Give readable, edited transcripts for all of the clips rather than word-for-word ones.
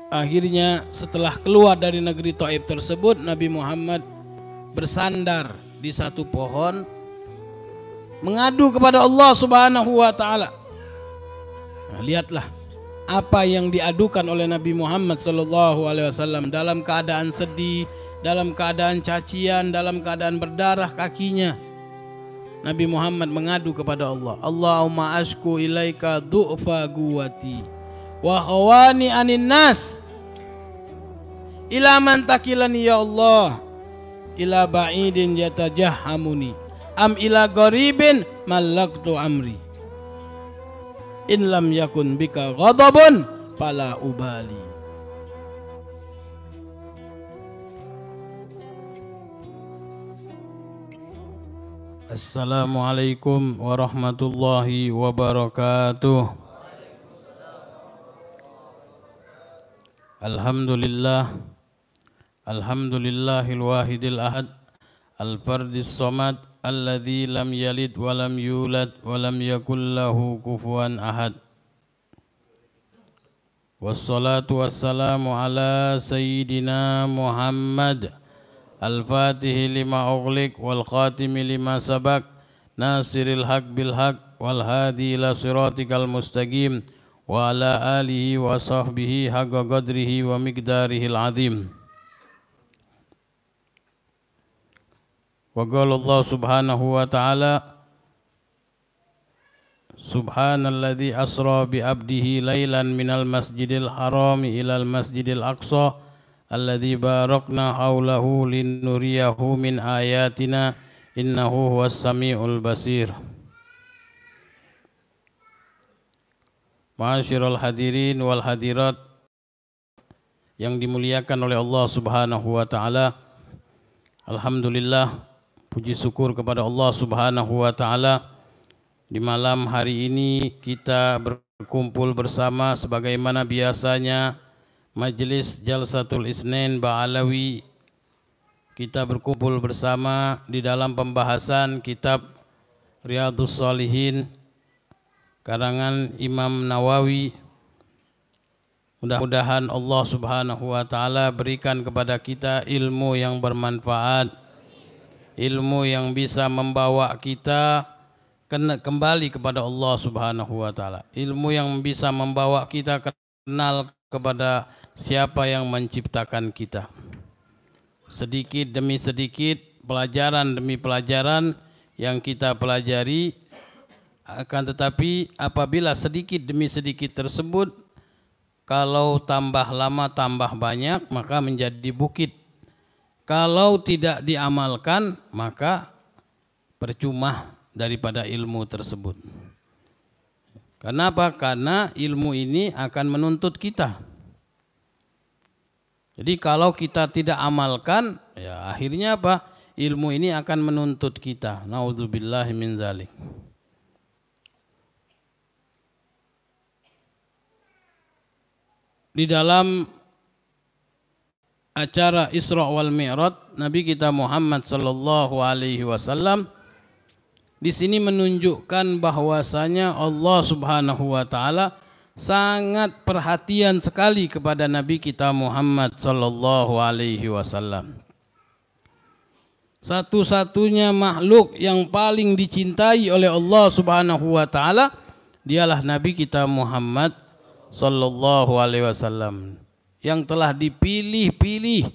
Akhirnya setelah keluar dari negeri Taif tersebut, Nabi Muhammad bersandar di satu pohon mengadu kepada Allah Subhanahu wa taala. Nah, lihatlah apa yang diadukan oleh Nabi Muhammad sallallahu alaihi wasallam dalam keadaan sedih, dalam keadaan cacian, dalam keadaan berdarah kakinya. Nabi Muhammad mengadu kepada Allah, Allahumma ashku ilaika du'fa guwati wa khawani anin nas ila man takilani ya Allah ila ba'idin yatajahhamuni am ila gharibin malaktu amri in lam yakun bika ghadabun fala ubali. Assalamualaikum warahmatullahi wabarakatuh. Alhamdulillah, alhamdulillahil wahidil ahad, al-fardis samad, alladzi lam yalid wa lam yulad wa lam yakul lahu kufuwan ahad. Wassalatu wassalamu ala sayyidina Muhammad al-fatihi lima ughliq wal khatimi lima sabaq nasiril haq bil haq wal hadi ila siratikal mustaqim wa ala alihi wa sahbihi haqqa qadrihi wa miqdarihil azim. Wa qala Allah subhanahu wa ta'ala subhanalladzi asra bi abdihi lailan minal masjidil harami ilal masjidil aqsa alladzi barakna haulahu linuriyahu min ayatina innahu huwas samiul basir. Ma'asyiral hadirin wal hadirat yang dimuliakan oleh Allah Subhanahu wa taala. Alhamdulillah, puji syukur kepada Allah Subhanahu wa taala, di malam hari ini kita berkumpul bersama sebagaimana biasanya Majelis Jalsatul Isnin Ba'alawi. Kita berkumpul bersama di dalam pembahasan kitab Riyadhus Shalihin karangan Imam Nawawi. Mudah-mudahan Allah Subhanahu wa taala berikan kepada kita ilmu yang bermanfaat, ilmu yang bisa membawa kita kembali kepada Allah Subhanahu wa taala, ilmu yang bisa membawa kita kenal kepada siapa yang menciptakan kita. Sedikit demi sedikit, pelajaran demi pelajaran yang kita pelajari, akan tetapi apabila sedikit demi sedikit tersebut, kalau tambah lama tambah banyak, maka menjadi bukit. Kalau tidak diamalkan, maka percuma daripada ilmu tersebut. Kenapa? Karena ilmu ini akan menuntut kita. Jadi kalau kita tidak amalkan, ya akhirnya apa? Ilmu ini akan menuntut kita. Nauzubillahi min zalik. Di dalam acara Isra wal Mi'raj, Nabi kita Muhammad sallallahu alaihi wasallam di sini menunjukkan bahwasanya Allah Subhanahu wa taala sangat perhatian sekali kepada Nabi kita Muhammad sallallahu alaihi wasallam. Satu-satunya makhluk yang paling dicintai oleh Allah Subhanahu wa taala dialah Nabi kita Muhammad sallallahu alaihi wasallam yang telah dipilih-pilih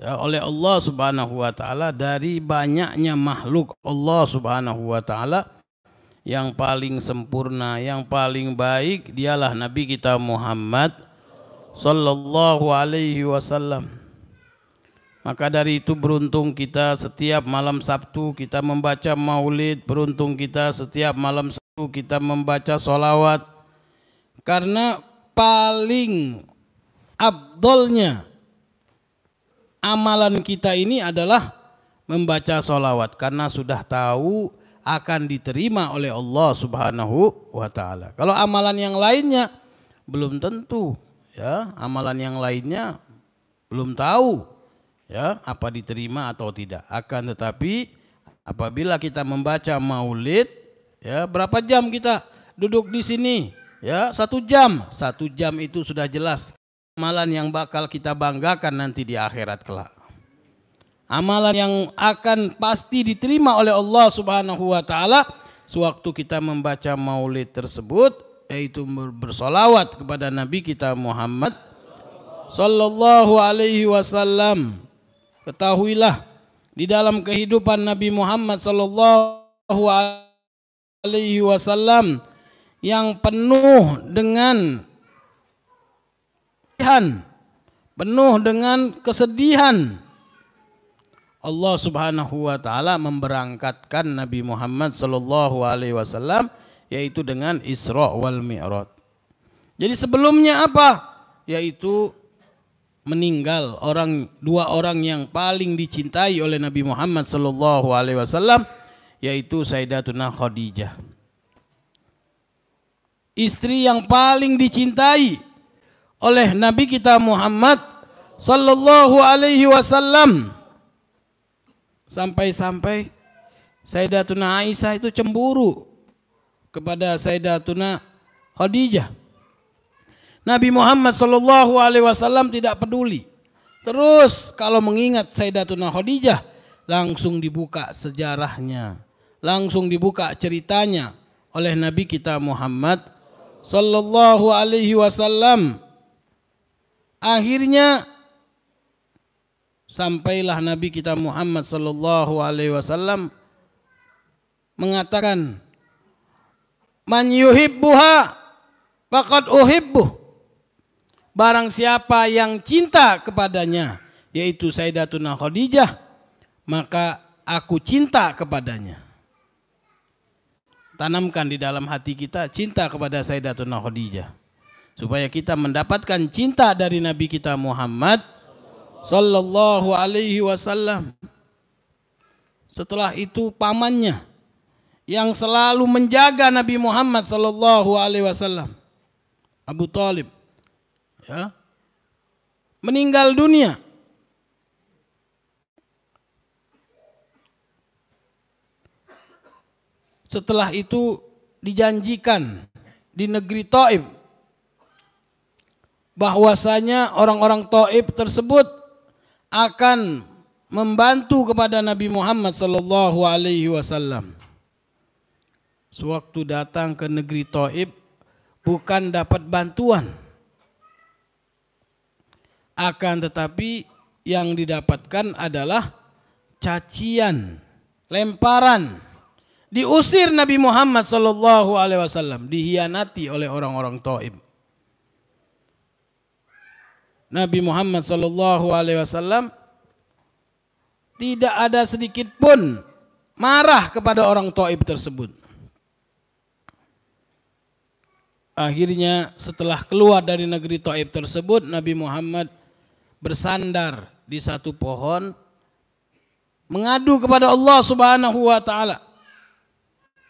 ya oleh Allah Subhanahu wa taala dari banyaknya makhluk Allah Subhanahu wa taala. Yang paling sempurna, yang paling baik dialah Nabi kita Muhammad sallallahu alaihi wasallam. Maka dari itu beruntung kita setiap malam Sabtu kita membaca maulid, beruntung kita setiap malam Sabtu kita membaca sholawat. Karena paling afdolnya amalan kita ini adalah membaca sholawat, karena sudah tahu akan diterima oleh Allah Subhanahu wa taala. Kalau amalan yang lainnya belum tentu, ya, amalan yang lainnya belum tahu ya apa diterima atau tidak. Akan tetapi apabila kita membaca maulid, ya, berapa jam kita duduk di sini? Ya, 1 jam. 1 jam itu sudah jelas amalan yang bakal kita banggakan nanti di akhirat kelak. Amalan yang akan pasti diterima oleh Allah Subhanahu wa taala sewaktu kita membaca maulid tersebut, yaitu bersolawat kepada Nabi kita Muhammad sallallahu alaihi wasallam. Ketahuilah, di dalam kehidupan Nabi Muhammad sallallahu alaihi wasallam yang penuh dengan kesedihan, Allah Subhanahu wa taala memberangkatkan Nabi Muhammad sallallahu alaihi wasallam yaitu dengan Isra wal Mi'raj. Jadi sebelumnya apa? Yaitu meninggal dua orang yang paling dicintai oleh Nabi Muhammad sallallahu alaihi wasallam, yaitu Sayyidatuna Khadijah. Istri yang paling dicintai oleh Nabi kita Muhammad sallallahu alaihi wasallam. Sampai-sampai Sayyidatuna Aisyah itu cemburu kepada Sayyidatuna Khadijah. Nabi Muhammad sallallahu alaihi wasallam tidak peduli. Terus kalau mengingat Sayyidatuna Khadijah, langsung dibuka sejarahnya, langsung dibuka ceritanya oleh Nabi kita Muhammad sallallahu alaihi wasallam. Akhirnya sampailah Nabi kita Muhammad sallallahu alaihi wasallam mengatakan, "Man yuhibbuha faqad uhibbuh." Barang siapa yang cinta kepadanya, yaitu Sayyidatuna Khadijah, maka aku cinta kepadanya. Tanamkan di dalam hati kita cinta kepada Sayyidatuna Khadijah, supaya kita mendapatkan cinta dari Nabi kita Muhammad sallallahu alaihi wasallam. Setelah itu pamannya yang selalu menjaga Nabi Muhammad sallallahu alaihi wasallam, Abu Thalib, ya, meninggal dunia. Setelah itu dijanjikan di negeri Thaif bahwasanya orang-orang Thaif tersebut akan membantu kepada Nabi Muhammad sallallahu alaihi wasallam. Sewaktu datang ke negeri Thaif bukan dapat bantuan, akan tetapi yang didapatkan adalah cacian, lemparan. Diusir Nabi Muhammad sallallahu alaihi wasallam, dihianati oleh orang-orang Thaif. Nabi Muhammad sallallahu alaihi wasallam tidak ada sedikit pun marah kepada orang Thaif tersebut. Akhirnya setelah keluar dari negeri Thaif tersebut, Nabi Muhammad bersandar di satu pohon mengadu kepada Allah Subhanahu wa taala.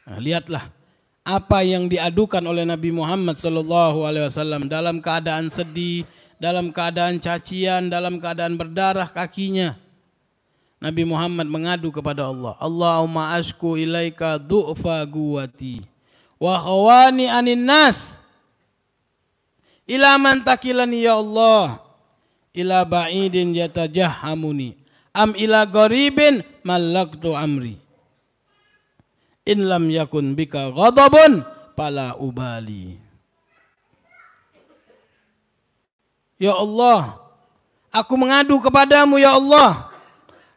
Nah, lihatlah apa yang diadukan oleh Nabi Muhammad sallallahu alaihi wasallam dalam keadaan sedih, dalam keadaan cacian, dalam keadaan berdarah kakinya. Nabi Muhammad mengadu kepada Allah, Allahumma ashku ilaika du'fa guwati wa khawani anin nas ila man takilani ya Allah ila ba'idin yatajahhamuni am ila gharibin malaktu amri in lam yakun bika ghadabun fala ubali. Ya Allah, aku mengadu kepadamu ya Allah,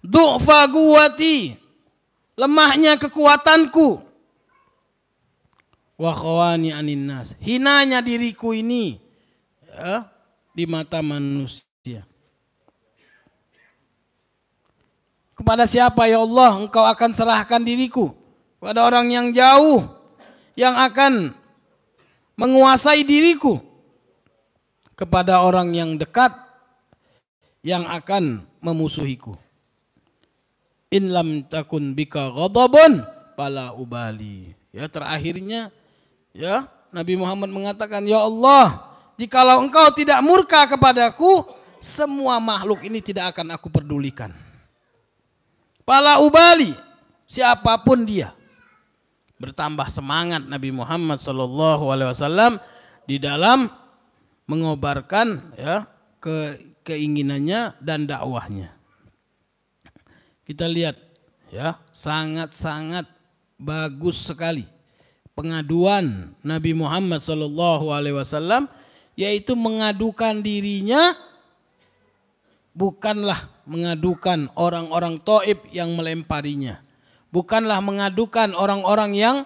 du'fa guwati, lemahnya kekuatanku, wa khawani anin nas, hinanya diriku ini, ya, di mata manusia. Kepada siapa ya Allah engkau akan serahkan diriku? Kepada orang yang jauh yang akan menguasai diriku, kepada orang yang dekat yang akan memusuhiku. In lam takun bika ghadabun fala ubali. Ya, terakhirnya ya Nabi Muhammad mengatakan, ya Allah, jikalau engkau tidak murka kepadaku, semua makhluk ini tidak akan aku pedulikan. Fala ubali, siapapun dia. Bertambah semangat Nabi Muhammad sallallahu alaihi wasallam di dalam mengobarkan ya keinginannya dan dakwahnya. Kita lihat ya, sangat-sangat bagus sekali pengaduan Nabi Muhammad SAW, yaitu mengadukan dirinya, bukanlah mengadukan orang-orang Taif yang melemparinya, bukanlah mengadukan orang-orang yang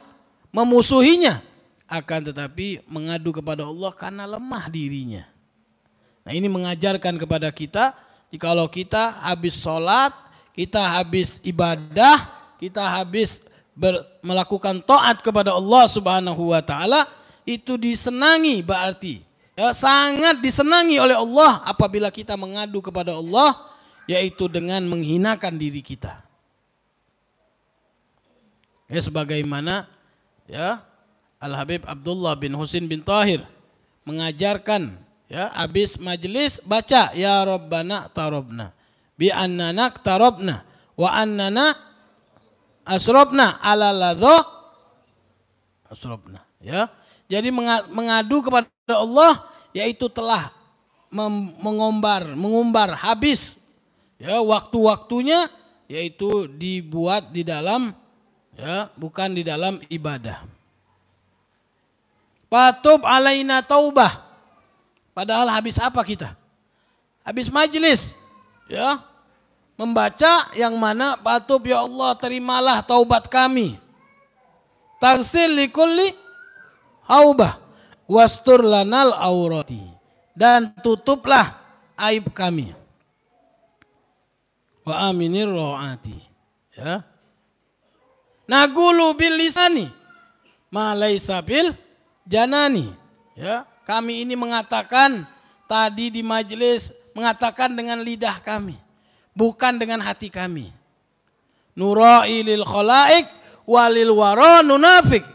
memusuhinya, akan tetapi mengadu kepada Allah karena lemah dirinya. Nah, ini mengajarkan kepada kita, jikalau kita habis sholat, kita habis ibadah, kita habis melakukan taat kepada Allah Subhanahu wa taala, itu disenangi, berarti ya, sangat disenangi oleh Allah apabila kita mengadu kepada Allah, yaitu dengan menghinakan diri kita. Ya, sebagaimana ya Al-Habib Abdullah bin Husin bin Tahir mengajarkan, ya, habis majelis baca ya Rabbana tarobna bi annana tarobna wa annana asrobna ala ladho asrobna, ya. Jadi mengadu kepada Allah, yaitu telah mengumbar habis ya waktu-waktunya, yaitu dibuat di dalam, ya, bukan di dalam ibadah. Patub alaina taubah, padahal habis apa kita? Habis majelis, ya, membaca yang mana patub ya Allah terimalah taubat kami. Tagsil likulli haubah wastur lanal aurati, dan tutuplah aib kami. Wa aminir ro'ati, ya. Nagulu bil lisani ma laisa bil janani, ya. Kami ini mengatakan tadi di majelis, mengatakan dengan lidah kami, bukan dengan hati kami. Nurai lil khalaik walil wara nunafik.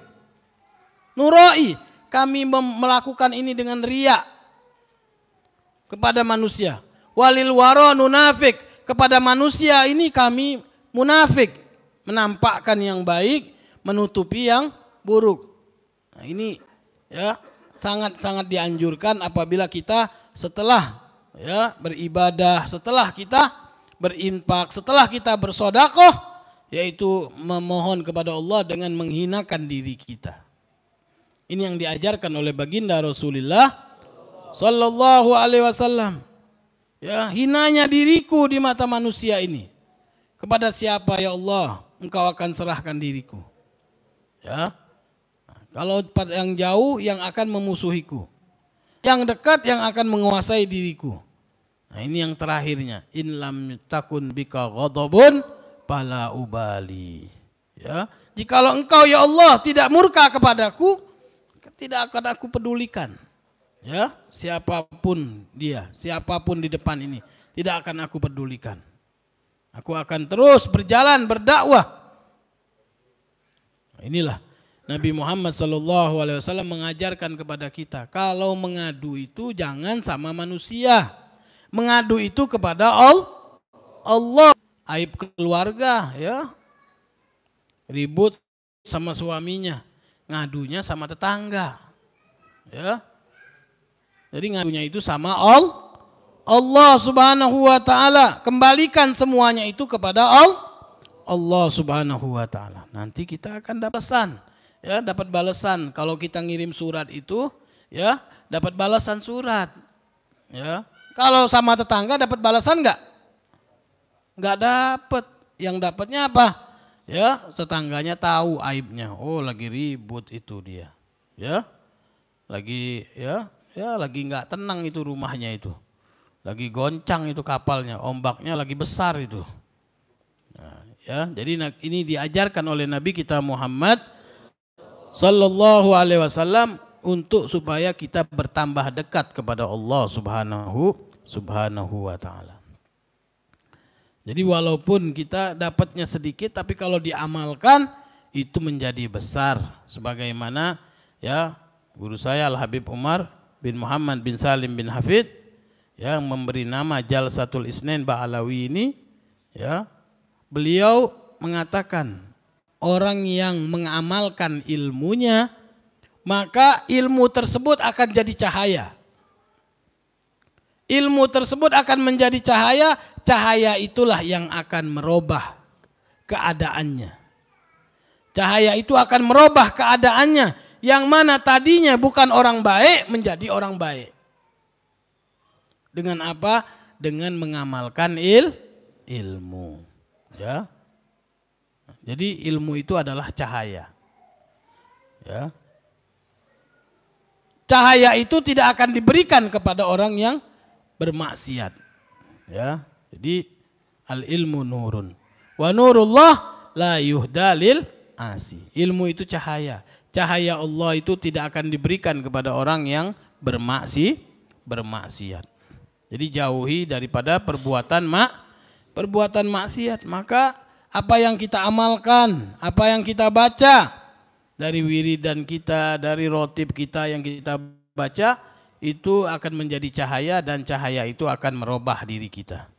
Nurai, kami melakukan ini dengan riya kepada manusia. Walil wara nunafik, kepada manusia ini kami munafik, menampakkan yang baik, menutupi yang buruk. Nah, ini ya sangat-sangat dianjurkan apabila kita setelah ya beribadah, setelah kita berinfak, setelah kita bersedekah, yaitu memohon kepada Allah dengan menghinakan diri kita. Ini yang diajarkan oleh baginda Rasulullah sallallahu alaihi wasallam. Ya, hinanya diriku di mata manusia ini. Kepada siapa ya Allah Engkau akan serahkan diriku? Ya. Kalau yang jauh yang akan memusuhiku, yang dekat yang akan menguasai diriku. Nah, ini yang terakhirnya, in lam takun bika ghadabun fala ubali. Ya, jikalau Engkau ya Allah tidak murka kepadaku, tidak akan aku pedulikan. Ya, siapapun dia, siapapun di depan ini, tidak akan aku pedulikan. Aku akan terus berjalan berdakwah. Inilah Nabi Muhammad SAW mengajarkan kepada kita, kalau mengadu itu jangan sama manusia. Mengadu itu kepada Allah. Aib keluarga, ya, ribut sama suaminya, ngadunya sama tetangga. Ya. Jadi ngadunya itu sama Allah Subhanahu wa taala. Kembalikan semuanya itu kepada Allah Subhanahu wa taala. Nanti kita akan dapat pesan. Ya, dapat balasan. Kalau kita ngirim surat itu, ya, dapat balasan surat. Ya. Kalau sama tetangga dapat balasan enggak? Enggak dapat. Yang dapatnya apa? Ya, tetangganya tahu aibnya. Oh, lagi ribut itu dia. Ya. Lagi lagi enggak tenang itu rumahnya itu. Lagi goncang itu kapalnya, ombaknya lagi besar itu. Nah, ya, jadi ini diajarkan oleh Nabi kita Muhammad sallallahu alaihi wasallam untuk supaya kita bertambah dekat kepada Allah Subhanahu wa taala. Jadi walaupun kita dapatnya sedikit, tapi kalau diamalkan itu menjadi besar. Sebagaimana ya guru saya Al-Habib Umar bin Muhammad bin Salim bin Hafid yang memberi nama Jalsatul Isnin Ba'alawi ini, ya, beliau mengatakan orang yang mengamalkan ilmunya, maka ilmu tersebut akan jadi cahaya. ilmu tersebut akan menjadi cahaya, cahaya itulah yang akan merubah keadaannya. Cahaya itu akan merubah keadaannya, yang mana tadinya bukan orang baik menjadi orang baik. Dengan apa? Dengan mengamalkan ilmu. Ya. Jadi ilmu itu adalah cahaya. Ya. Cahaya itu tidak akan diberikan kepada orang yang bermaksiat. Ya. Jadi al ilmu nurun. Wa nurullah la yuhdalil asi. Ilmu itu cahaya. Cahaya Allah itu tidak akan diberikan kepada orang yang bermaksiat. Jadi jauhi daripada perbuatan maksiat. Maka apa yang kita amalkan, apa yang kita baca dari wiridan kita, dari rotib kita yang kita baca, itu akan menjadi cahaya, dan cahaya itu akan merubah diri kita.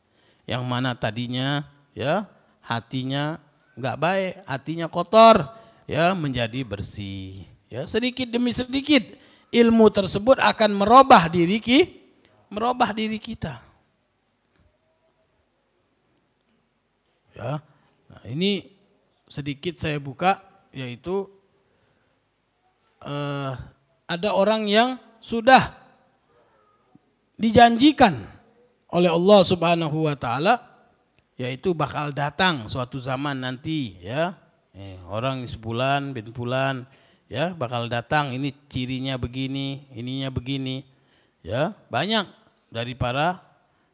Yang mana tadinya ya hatinya nggak baik, hatinya kotor, ya menjadi bersih. Ya, sedikit demi sedikit ilmu tersebut akan merubah diri kita. Ya, nah ini sedikit saya buka, yaitu ada orang yang sudah dijanjikan oleh Allah Subhanahu wa taala, yaitu bakal datang suatu zaman nanti, ya. Orang sebulan bin bulan, ya, bakal datang, ini cirinya begini, ininya begini. Ya, banyak dari para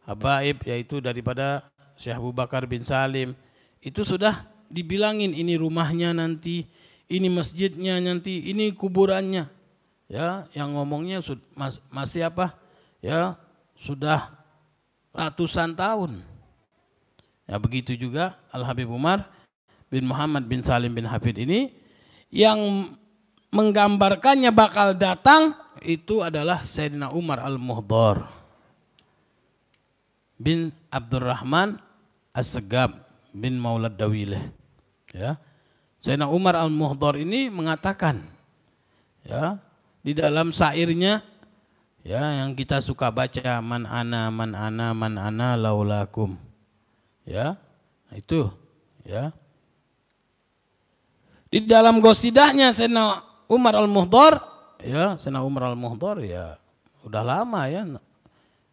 habaib, yaitu daripada Syekh Abu Bakar bin Salim, itu sudah dibilangin ini rumahnya nanti, ini masjidnya nanti, ini kuburannya. Ya, yang ngomongnya masih apa? Ya, sudah ratusan tahun. Ya, begitu juga Al Habib Umar bin Muhammad bin Salim bin Hafid ini, yang menggambarkannya bakal datang itu adalah Sayyidina Umar Al-Muhdar bin Abdurrahman As-Segab bin Maulad Dawileh. Ya, Sayyidina Umar Al-Muhdar ini mengatakan, ya, di dalam syairnya, ya, yang kita suka baca, man ana laulakum. Ya, itu, ya. Di dalam gosidahnya Sayyidina Umar Al-Muhdar, ya, Sayyidina Umar Al-Muhdar ya udah lama, ya,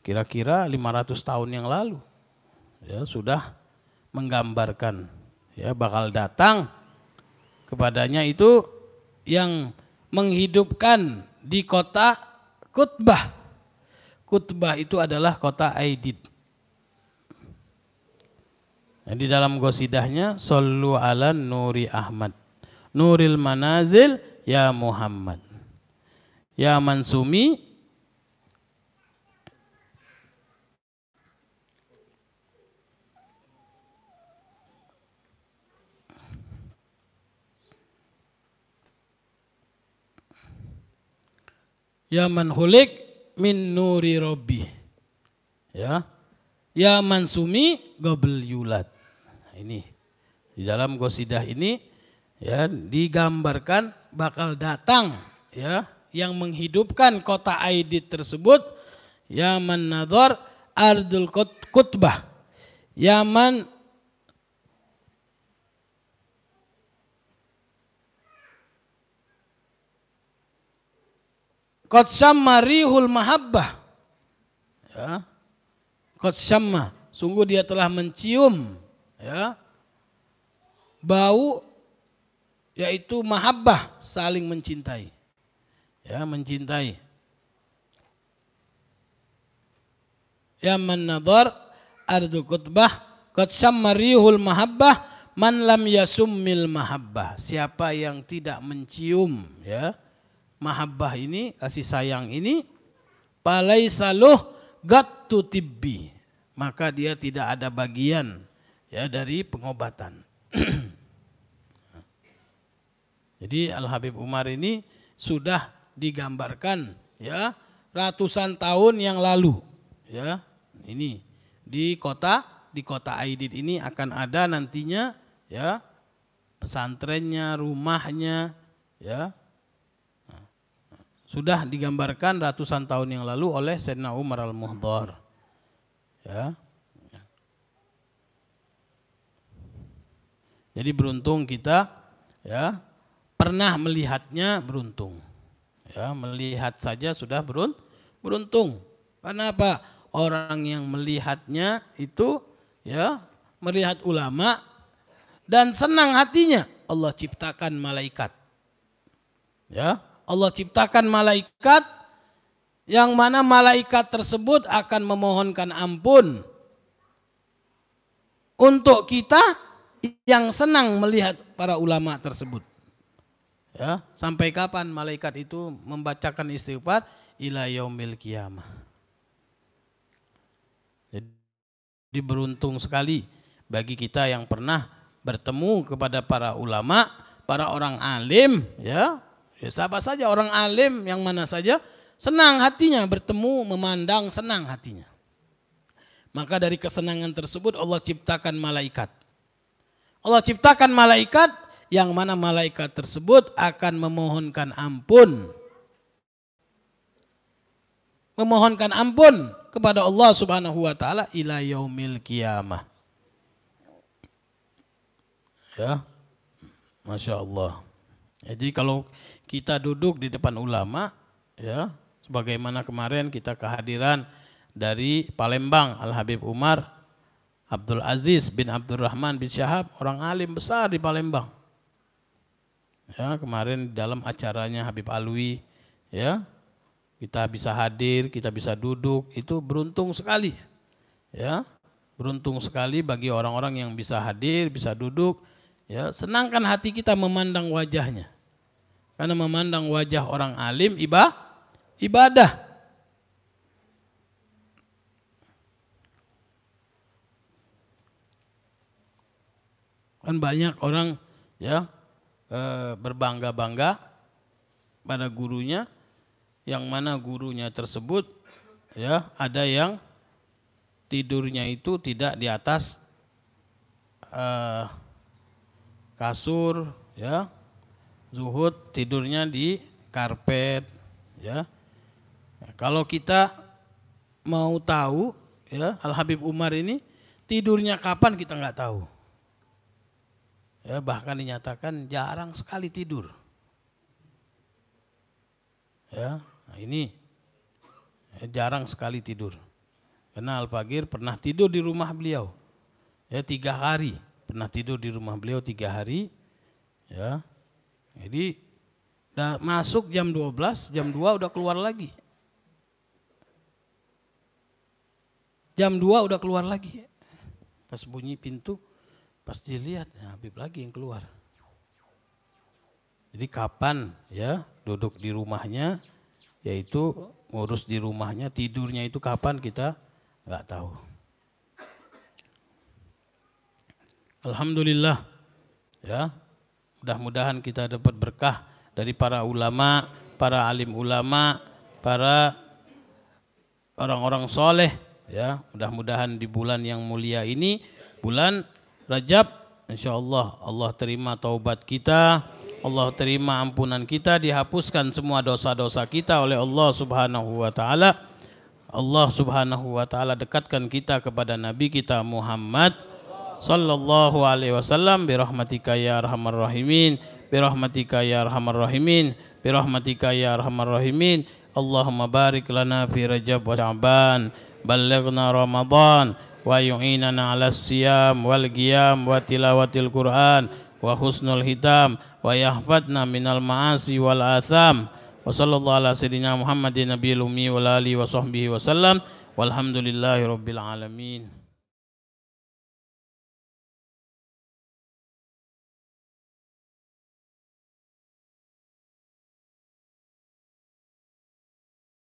kira-kira 500 tahun yang lalu, ya, sudah menggambarkan, ya, bakal datang kepadanya itu yang menghidupkan di kota Kutbah. Kutbah itu adalah kota Aidid. Di dalam gosidahnya, sallu ala nuri Ahmad, nuril manazil ya Muhammad, ya mansumi ya man hulik min nuri robbi, ya, ya mansumi gobel yulad. Ini di dalam gosidah ini, ya, digambarkan bakal datang, ya, yang menghidupkan kota Aidid tersebut, Yaman Nadhar Ardul Kutbah, Yaman Qad syamma rihul mahabbah, ya, Qad syamma, sungguh dia telah mencium, ya, bau, yaitu mahabbah, saling mencintai, ya, mencintai. Yaman Nadhar Ardul Kutbah Qad syamma rihul mahabbah man lam yasummil mahabbah, siapa yang tidak mencium, ya, mahabbah ini, kasih sayang ini, palaisaluh gattu tibbi, maka dia tidak ada bagian, ya, dari pengobatan. Jadi Al Habib Umar ini sudah digambarkan, ya, ratusan tahun yang lalu, ya, ini di kota Aidid ini akan ada nantinya, ya, pesantrennya, rumahnya, ya, sudah digambarkan ratusan tahun yang lalu oleh Sayyidina Umar Al-Muhdar. Ya. Jadi beruntung kita, ya, pernah melihatnya beruntung. Ya, melihat saja sudah beruntung. Karena apa? Orang yang melihatnya itu, ya, melihat ulama dan senang hatinya, Allah ciptakan malaikat. Ya, Allah ciptakan malaikat yang mana malaikat tersebut akan memohonkan ampun untuk kita yang senang melihat para ulama tersebut. Ya, sampai kapan malaikat itu membacakan istighfar? Ila yaumil qiyamah. Jadi beruntung sekali bagi kita yang pernah bertemu kepada para ulama, para orang alim, ya. Ya, siapa saja orang alim yang mana saja senang hatinya bertemu, memandang, senang hatinya. Maka dari kesenangan tersebut Allah ciptakan malaikat. Allah ciptakan malaikat yang mana malaikat tersebut akan memohonkan ampun. Memohonkan ampun kepada Allah Subhanahu wa taala ila yaumil qiyamah. Ya. Masya Allah. Jadi kalau kita duduk di depan ulama, ya, sebagaimana kemarin kita kehadiran dari Palembang Al Habib Umar Abdul Aziz bin Abdurrahman bin Syahab, orang alim besar di Palembang. Ya, kemarin dalam acaranya Habib Alwi, ya, kita bisa hadir, kita bisa duduk, itu beruntung sekali. Ya, beruntung sekali bagi orang-orang yang bisa hadir, bisa duduk. Ya, senangkan hati kita memandang wajahnya. Karena memandang wajah orang alim ibadah. Kan banyak orang, ya, berbangga-bangga pada gurunya, yang mana gurunya tersebut, ya, ada yang tidurnya itu tidak di atas kasur, ya, zuhud tidurnya di karpet, ya. Kalau kita mau tahu, ya, Al Habib Umar ini tidurnya kapan kita nggak tahu. Ya, bahkan dinyatakan jarang sekali tidur. Ya, nah ini jarang sekali tidur. Karena Al-Faqir pernah tidur di rumah beliau. Ya, 3 hari pernah tidur di rumah beliau 3 hari. Ya, jadi masuk jam 12, jam 2 udah keluar lagi. Jam 2 udah keluar lagi. Pas bunyi pintu, pas dilihat, ya, Habib lagi yang keluar. Jadi kapan, ya, duduk di rumahnya, yaitu ngurus di rumahnya, tidurnya itu kapan kita nggak tahu. Alhamdulillah, ya, mudah-mudahan kita dapat berkah dari para ulama, para alim ulama, para orang-orang soleh, ya. Mudah-mudahan di bulan yang mulia ini, bulan Rajab, insyaallah Allah terima taubat kita, Allah terima ampunan kita, dihapuskan semua dosa-dosa kita oleh Allah Subhanahu wa taala. Allah Subhanahu wa taala dekatkan kita kepada Nabi kita Muhammad sallallahu alaihi wasallam bi rahmatika ya arhamar rahimin, bi rahmatika ya arhamar rahimin, bi rahmatika ya arhamar rahimin. Allahumma barik lana fi Rajab wa Sya'ban, ballighna Ramadan wa yu'inana 'alas siyam wal qiyam wa tilawatil Qur'an wa husnul hitam wa yahfadna minal ma'asi wal atham. Wa sallallahu ala sayyidina Muhammadin nabiyil ummi wa alihi wa sahbihi wa sallam walhamdulillahi rabbil alamin.